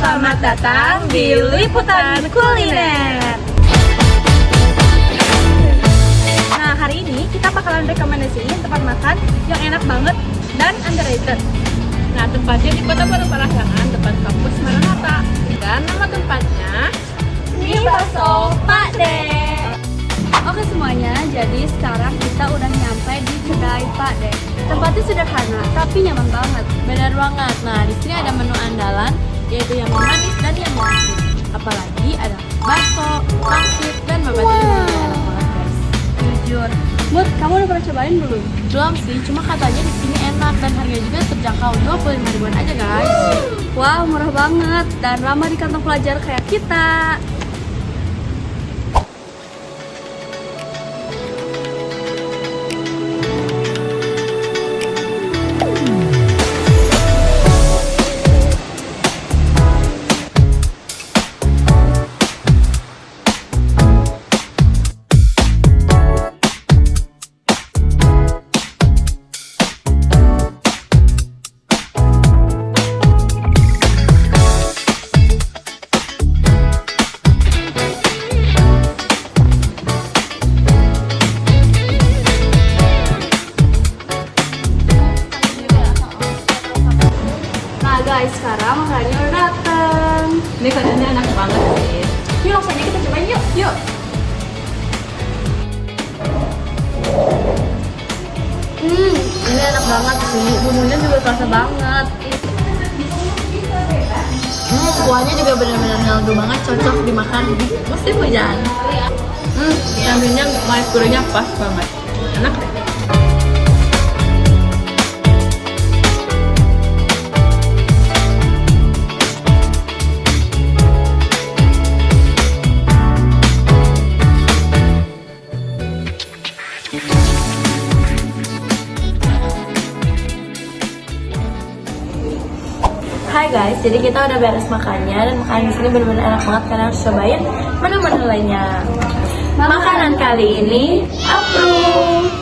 selamat datang di Liputan Kuliner. Nah, hari ini kita bakalan rekomendasiin tempat makan yang enak banget dan underrated. Nah, tempatnya di Kota Baru Parahyangan, depan kampus Maranatha. Dan nama tempatnya Mie Bakso Pak De. Oke semuanya, jadi sekarang kita udah nyampe di kedai Pak De. Tempatnya sederhana tapi nyaman banget. benar banget. Nah, di sini ada menu andalan, yaitu yang manis dan yang manis. Apalagi ada bakso, pangsit, dan babati. Enak banget, guys. Jujur, Mut, kamu udah pernah cobain belum? Belum sih, cuma katanya di sini enak dan harganya juga terjangkau, 25 ribuan aja, guys. Wow, murah banget dan ramah di kantong pelajar kayak kita. Nah guys, sekarang makanannya udah dateng. Ini keadaannya enak banget sih. Yuk langsung aja kita cobain yuk. Yuk. Ini enak banget sih. Bumbunya juga kerasa banget. Kuahnya juga benar-benar ngaldo banget, cocok dimakan di musim hujan. Vitaminnya manis gurihnya pas banget. Enak deh. Hai guys, jadi kita udah beres makannya dan makanan di sini benar-benar enak banget, karena harus cobain menu-menu lainnya. Makanan kali ini approve.